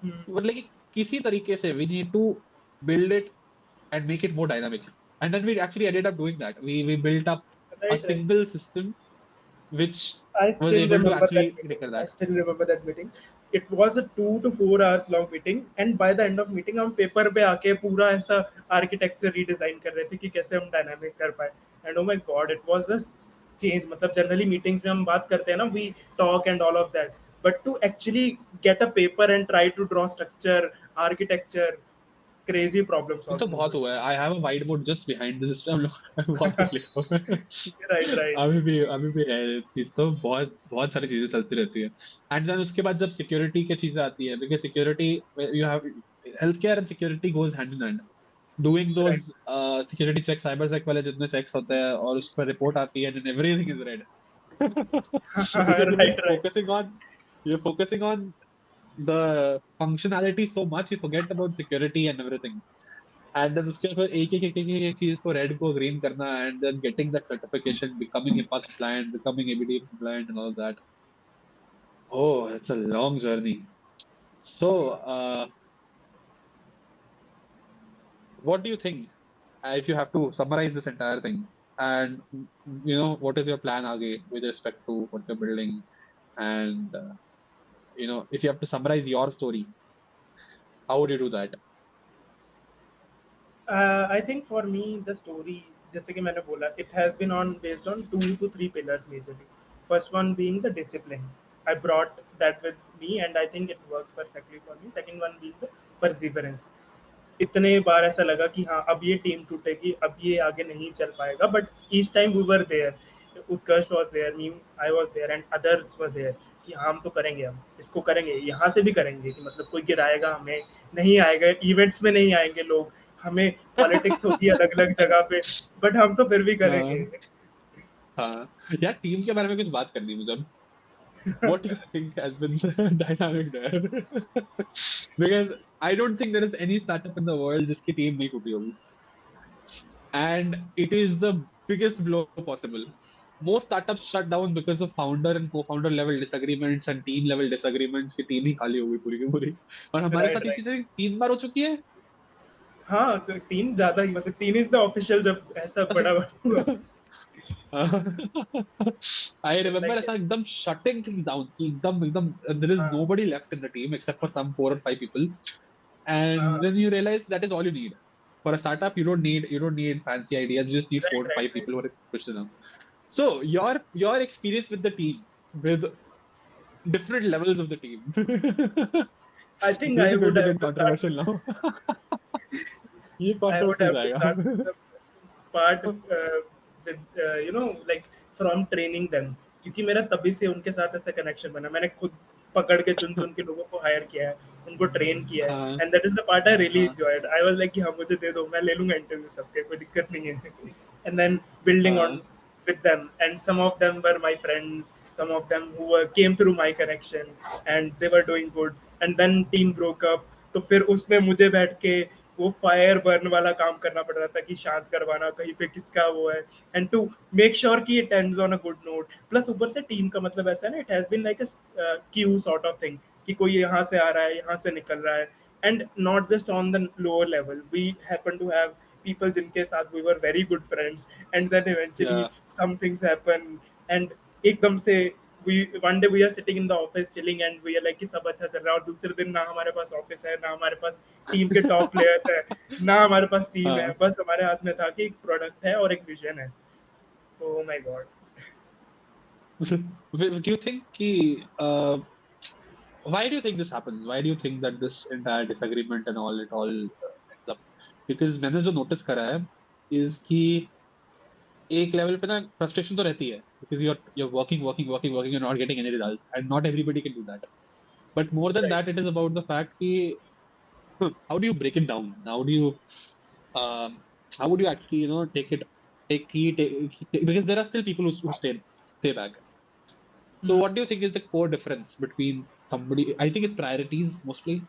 Hmm. मतलब कि किसी तरीके से we need to build it and make it more dynamic. And then we actually ended up doing that. We built up a Right, right. single system which I was still able to remember actually that meeting. take care of I that. still remember that meeting. It was a 2 to 4 hours long meeting, and by the end of meeting हम paper पे आके पूरा ऐसा architecture redesign कर रहे थे कि कैसे हम डायनामिक कर पाए. And oh my god, it was just change. मतलब जनरली मीटिंग्स में हम बात करते हैं ना, we talk and all of that, but to actually get a paper and try to draw structure, architecture, crazy problem ये तो सॉल्विंग बहुत हुआ. हुआ है. I have a white board just behind the system. बहुत कुछ लिखा हुआ है. Right, right. अभी भी है चीज, तो बहुत बहुत सारी चीजें चलती रहती है. एंड देन उसके बाद जब सिक्योरिटी की चीजें आती है, because security, you have health care and security goes hand in hand. Doing right. Those security check, cyber sec वाले जितने चेक्स होते हैं और उस पर रिपोर्ट आती है and everything is red. Because right, right. you're focusing on the functionality so much, you forget about security and everything. And then उसके बाद एक चीज को रेड को ग्रीन करना, and then getting that certification, becoming a PAS client, becoming ABD client and all that. Oh, it's a long journey. So, what do you think, if you have to summarize this entire thing? And what is your plan आगे with respect to what you're building? And if you have to summarize your story, how would you do that? I think for me the story, जैसे कि मैंने बोला, it has been on based on 2 to 3 pillars majorly. First one being the discipline. I brought that with me and I think it work perfectly for me. Second one being the perseverance. इतने बार ऐसा लगा कि हाँ, अब ये team टूटेगी, अब ये आगे नहीं चल पाएगा, but each time we were there. Utkarsh was there, me, I was there and others were there कि हाँ, हम तो करेंगे, हम इसको करेंगे, यहाँ से भी करेंगे. कि मतलब कोई गिराएगा हमें नहीं, आएगा इवेंट्स में नहीं आएंगे लोग, हमें पॉलिटिक्स होती है अलग अलग जगह पे, बट हम तो फिर भी करेंगे. हाँ, हाँ. यार टीम के बारे में कुछ बात करनी है मुझे अब. What do you think has been the dynamic there? Because I don't think there is any startup in the world जिसकी टीम नहीं टूटी होगी. And it is the biggest blow possible. Most startups shut down because of founder and co-founder level disagreements and team level disagreements, की team ही खाली हो गई पूरी की पूरी. और हमारे राइट, साथ ये राइट. चीजें 3 बार हो चुकी है. हाँ, तो तीन ज्यादा ही, मतलब तीन इज द ऑफिशियल जब ऐसा बड़ा बड़ा हुआ. I remember like. ऐसा एकदम shutting things down, कि एकदम एकदम there is हाँ, nobody left in the team except for some 4 or 5 people. And हाँ. then you realize that is all you need. For a startup, you don't need fancy ideas. You just need four right, to right, five right. people who are pushing them. So your experience with the team, with different levels of the team. I think This I is going would to have get to start controversial now. ये I would controversial have to start जाएगा. with the part with like from training them, क्योंकि मेरा तभी से उनके साथ ऐसा connection बना. मैंने खुद पकड़ के चुन चुन के लोगों को हायर किया है, उनको ट्रेन किया है, हाँ, and that is the part I really हाँ, एंजॉयड. आई वाज लाइक कि हाँ, मुझे दे दो, मैं ले लूंगा इंटरव्यू सबके, कोई दिक्कत नहीं है. एंड देन बिल्डिंग ऑन हाँ. with them, and some of them were my friends, some of them who came through my connection, and they were doing good. And then team broke up, तो फिर उसमें मुझे बैठ के वो fire burn वाला काम करना पड़ रहा था कि शांत करवाना कहीं पे किसका वो है, एंड टू मेक श्योर कि it ends on a good note. Plus ऊपर से टीम का मतलब ऐसा है ना, it has been like a queue sort of thing, कि कोई यहाँ से आ रहा है, यहाँ से निकल रहा है, and not just on the lower level. We happen to have people जिनके साथ we were very good friends, and then eventually Yeah. some things happen, and एकदम से we one day we are sitting in the office chilling, and we are like कि सब अच्छा चल रहा है, और दूसरे दिन ना हमारे पास ऑफिस है, ना हमारे पास टीम के टॉप प्लेयर्स है, ना हमारे पास टीम है, हाँ. बस हमारे हाथ में था कि एक प्रोडक्ट है और एक विजन है. तो my God. Do you think कि why do you think this happens? Why do you think that this entire disagreement and all ends up? Because मैंने जो notice करा है is कि एक लेवल पे ना frustration तो रहती है, because you're working, you're not getting any results, and not everybody can do that. But more than right. that, it is about the fact कि how do you break it down? Um, how would you actually take because there are still people who stay back. So what do you think is the core difference between somebody? I think it's priorities mostly.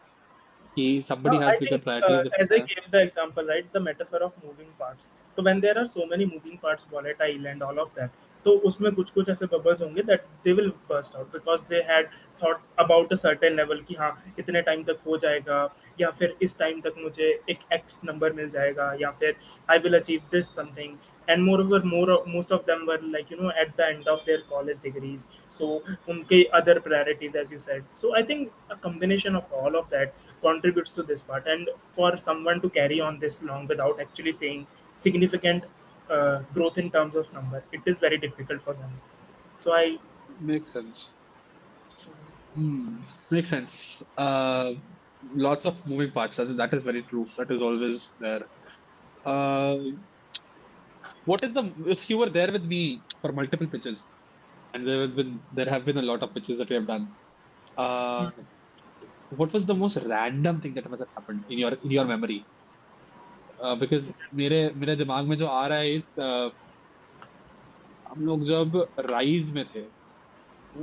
Somebody has I bigger think priorities. as I gave the example, right, the metaphor of moving parts. So when there are so many moving parts, volatile and all of that, तो उसमें कुछ कुछ ऐसे bubbles होंगे that they will burst out because they had thought about a certain level कि हाँ इतने time तक हो जाएगा, या फिर इस टाइम तक मुझे एक एक्स नंबर मिल जाएगा, या फिर I will achieve this something. And moreover, most of them were like, at the end of their college degrees, so unke other priorities, as you said. So I think a combination of all of that contributes to this part, and for someone to carry on this long without actually saying significant growth in terms of number, it is very difficult for them. So I Makes sense. Hmm. Makes sense. Lots of moving parts. That is very true. That is always there. Uh, what is the if you were there with me for multiple pitches, and there have been a lot of pitches that we have done. Uh, what was the most random thing that must have happened in your memory? Because मेरे दिमाग में जो आ रहा है हम लोग जब rise में थे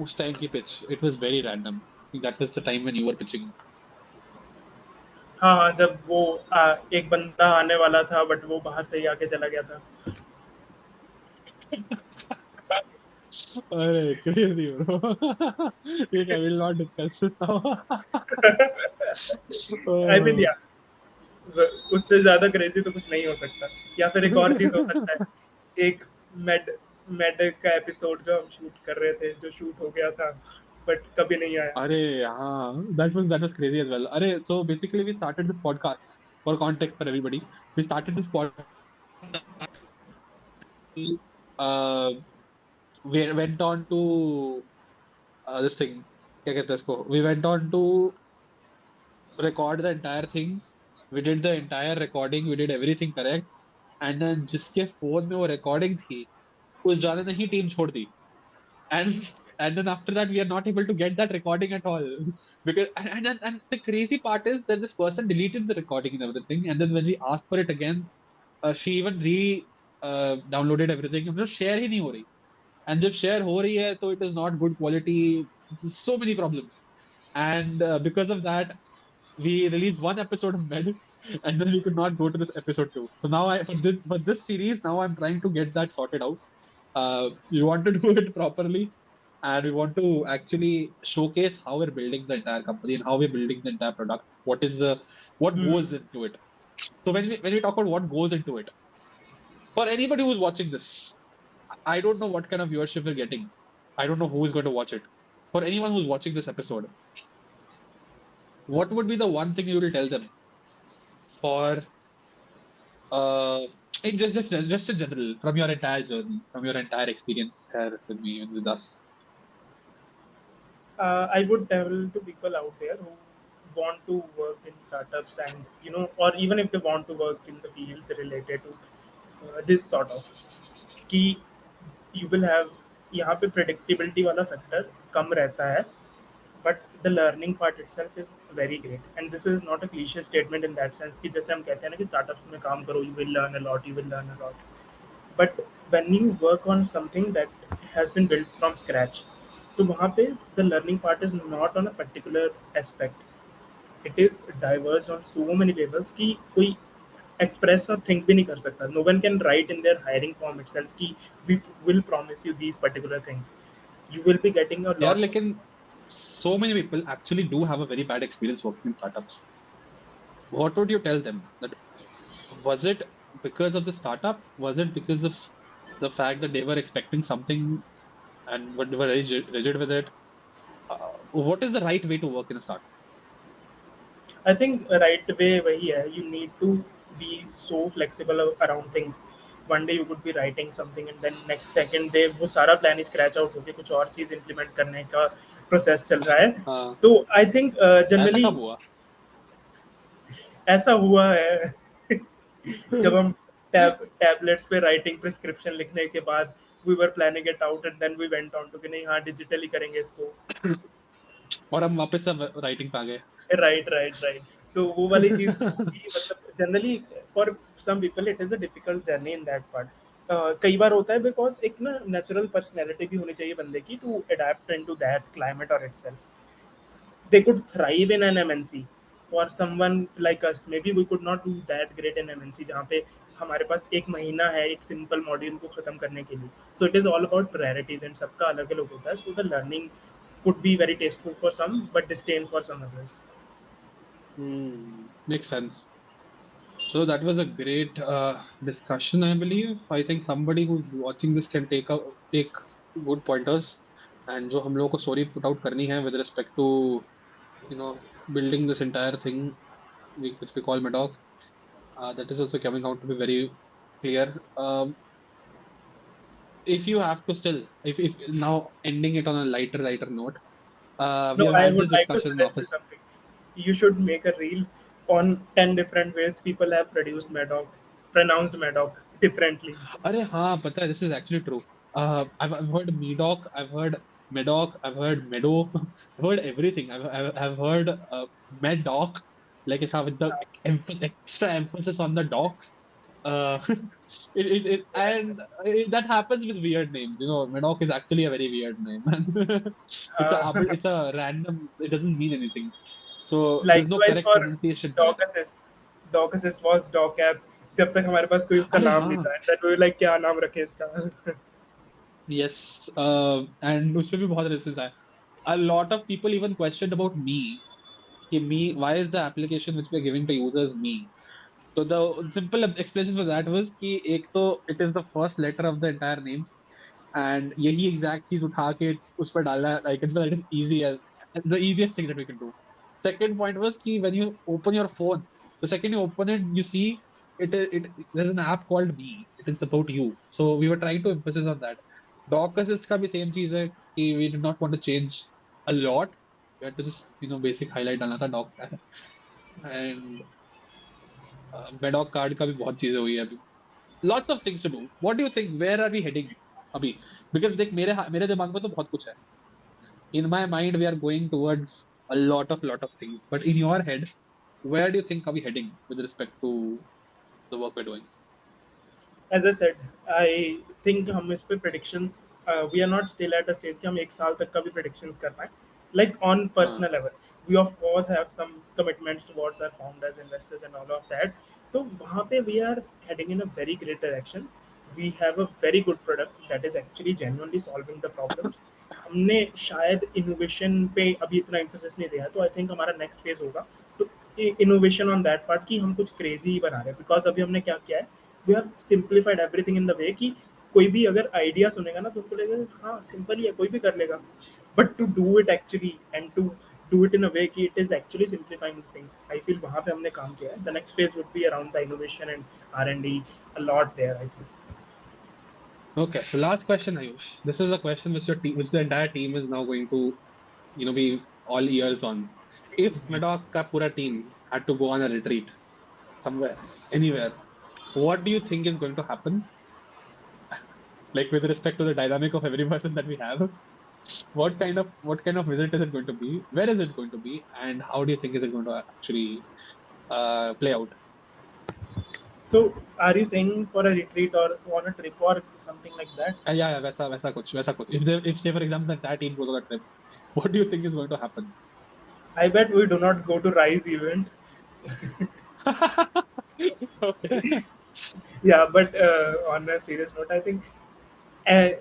उस टाइम की pitch it was very random. That was the time when you were pitching. हाँ हाँ, जब वो एक बंदा आने वाला था बट वो बाहर से ही आके चला गया था. अरे क्रेजी ब्रो. ठीक है, will not discuss this now. I mean या उससे ज्यादा क्रेजी तो कुछ नहीं हो सकता. या फिर एक और चीज हो सकता है, एक मेड मेड का एपिसोड जो हम शूट कर रहे थे, जो शूट हो गया था बट कभी नहीं आया. अरे हाँ, that was crazy as well. अरे so basically we started this podcast for context for everybody. We started this podcast. uh, we went on to this thing, क्या कहते हैं इसको, we went on to record the entire thing. We did the entire recording, we did everything correct. And then जिसके phone में वो recording थी उस जाने ने ही टीम छोड़ दी. And then after that we are not able to get that recording at all. Because and the crazy part is that this person deleted the recording and everything, and then when we asked for it again, she even re downloaded everything. मतलब share ही नहीं हो रही. And जब share हो रही है तो it is not good quality. So many problems. And because of that we released one episode of Med, and then we could not go to this episode two. So now for this series now I'm trying to get that sorted out. We want to do it properly, and we want to actually showcase how we're building the entire company and how we're building the entire product. What Hmm. goes into it. So when we talk about what goes into it, for anybody who's watching this, I don't know what kind of viewership we're getting. I don't know who is going to watch it. For anyone who's watching this episode, what would be the one thing you will tell them for uh just in general from your entire journey, from your entire experience here with me and with us? I would tell to people out there who want to work in startups, and or even if they want to work in the fields related to this sort of, कि you will have, यहाँ पे predictability वाला factor कम रहता है, but the learning part itself is very great. And this is not a cliche statement in that sense कि जैसे हम कहते हैं ना कि startups में काम करो, you will learn a lot, you will learn a lot. But when you work on something that has been built from scratch, तो वहाँ पे the learning part is not on a particular aspect. It is diverse on so many levels कि कोई express और think भी नहीं कर सकता. No one can write in their hiring form itself कि we will promise you these particular things. You will be getting a Yeah, lot. लेकिन so many people actually do have a very bad experience working in startups. What would you tell them? That was it because of the startup? Was it because of the fact that they were expecting something and were very rigid with it? What is the right way to work in a startup? I think right way वही है. You need to be so flexible around things. One day you could be writing something and then next second day वो सारा plan ही scratch out होके कुछ और चीज implement करने का process चल रहा है. हाँ, तो I think ऐसा generally कब हुआ? ऐसा हुआ है जब हम टैबलेट्स पे राइटिंग प्रिस्क्रिप्शन लिखने के बाद we were planning it out and then we went on to कि नहीं हाँ डिजिटली करेंगे इसको. और हम वापस से राइटिंग पे आ गए. Right right right. तो वो वाली चीज होगी, मतलब generally for some people it is a difficult journey in that part. कई बार होता है बिकॉज एक ना नेचुरल पर्सनैलिटी भी होनी चाहिए बंदे की to adapt into that climate और itself. They could thrive in an MNC for someone like us, maybe we could not do that great in MNC जहाँ पे हमारे पास एक महीना है एक सिंपल मॉड्यूल को खत्म करने के लिए. So it is all about priorities and सबका अलग अलग होता है. So the learning could be very tasteful for some but disdain for some others. Makes sense. So that was a great discussion, I believe. I think somebody who's watching this can take good pointers, and जो हम लोगों को story put out करनी है with respect to building this entire thing which we call Medoc, that is also coming out to be very clear. If you have to still, if now ending it on a lighter note, we No, have I had would this like to discussion in suggest you office. something. You should make a reel on 10 different ways people have produced Medoc, pronounced Medoc differently. अरे हाँ पता है, this is actually true. I've heard Medoc, I've heard Medoc, I've heard Meadow, I've heard everything. I've heard Medoc, like it's with the extra emphasis on the doc. Uh, that happens with weird names. Medoc is actually a very weird name. Uh, It's a random. It doesn't mean anything. So there's no likewise correct for pronunciation to it. doc assist. Doc assist was doc app. जब तक हमारे पास कोई उसका अरे नाम नहीं हाँ. था, and then we were like क्या नाम रखे इसका. Yes, and उसमें भी बहुत रेफरेंस आया. A lot of people even questioned about me. Why is the application which we're giving to users me? So the simple explanation for that was कि एक तो it is the first letter of the entire name, and यही exact चीज उठा के उस पर डालना, like it's that is easy as the easiest thing that we can do. Second point was कि when you open your phone, the second you open it, you see there's an app called Me. It is about you. So we were trying to emphasize on that. Doc Assist का भी same चीज है कि we did not want to change a lot. We had to just basic highlight डालना था doc का. And Medoc card का भी बहुत चीजें हुई है अभी. Lots of things to do. What do you think? Where are we heading अभी? Because देख मेरे दिमाग में तो बहुत कुछ है. In my mind, we are going towards a lot of things. But in your head, where do you think are we heading with respect to the work we're doing? As I said, I think हम इस पे predictions, we are not still at a stage कि हम एक साल तक का भी predictions कर पाए. Like on हाँ. personal level, we of course have some commitments towards our founders, investors, and all of that. तो वहाँ पे we are heading in a very great direction. We have a very good product that is actually genuinely solving the problems. हमने शायद innovation पे अभी इतना emphasis नहीं दिया, तो I think हमारा next phase होगा तो innovation on that part कि हम कुछ crazy ही बना रहे हैं. Because अभी हमने क्या किया है, we have simplified everything in the way कि कोई भी अगर आइडिया सुनेगा ना तो उनको लगेगा हाँ सिंपल ही है कोई भी कर लेगा, but to do it actually and to do it in a way कि it is actually simplifying things, I feel वहाँ पे हमने काम किया है. The next phase would be around the innovation and R&D, a lot there I feel. Okay. So last question, Ayush. This is a question which the entire team is now going to, be all ears on. If Medoc ka pura team had to go on a retreat somewhere, anywhere, what do you think is going to happen? Like with respect to the dynamic of every person that we have, what kind of visit is it going to be? Where is it going to be? And how do you think is it going to actually play out? So are you saying for a retreat और on a trip और something like that? Yeah, वैसा कुछ. If say for example the entire team goes on a trip, what do you think is going to happen? I bet we do not go to rise event. Okay. Yeah, but on a serious note, I think a,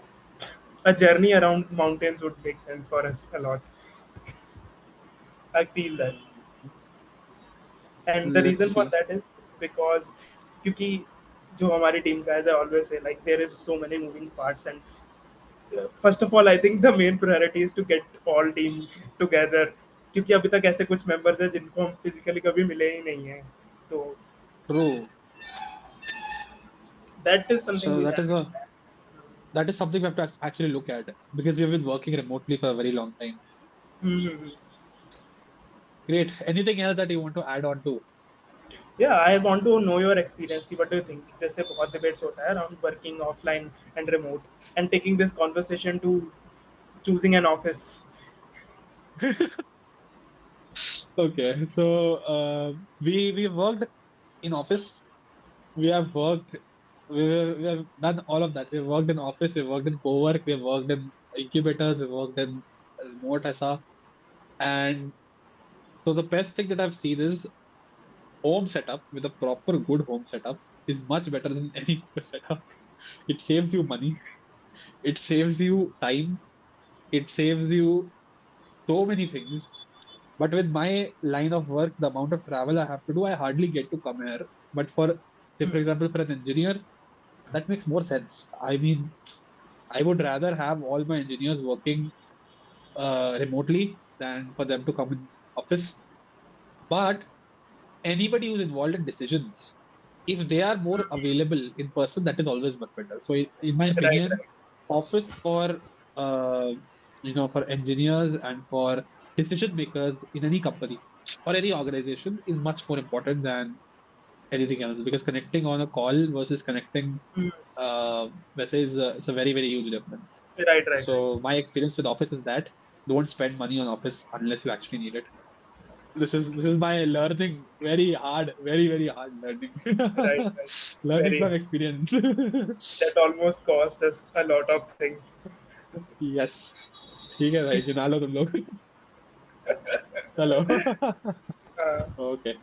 a journey around mountains would make sense for us a lot. I feel that, and the Let's reason for see. that is because क्योंकि जो हमारी team का, as I always say, like there is so many moving parts, and first of all, I think the main priority is to get all team together. क्योंकि अभी तक ऐसे कुछ members हैं जिनको हम physically कभी मिले ही नहीं हैं, तो True. that is something So we that have is to a that is something we have to actually look at because we've been working remotely for a very long time. plan. Great. Anything else that you want to add on to? Yeah, I want to know your experience कि what do you think? जैसे बहुत debates होता है around working offline and remote and taking this conversation to choosing an office. Okay. So we worked in office. We have worked. We have done all of that. We have worked in office. We have worked in co-work. We have worked in incubators. We have worked in remote ऐसा. And So the best thing that I've seen is home setup with a proper good home setup is much better than any other setup. It saves you money. It saves you time. It saves you so many things. But with my line of work, the amount of travel I have to do, I hardly get to come here. But say, for example, for an engineer, that makes more sense. I mean, I would rather have all my engineers working remotely than for them to come in office. But anybody who's involved in decisions, if they are more available in person, that is always much better. So, in my Right, opinion, right. office for uh, for engineers and for decision makers in any company or any organization is much more important than anything else, because connecting on a call versus connecting Mm. वैसे is it's a very huge difference. Right, right, right. So my experience with office is that don't spend money on office unless you actually need it. This is my learning, very hard, very hard learning. Right, right. Learning Very. from experience. That almost cost us a lot of things. Yes, ठीक है भाई, गिना लो तुम लोग. चलो. Uh, Okay.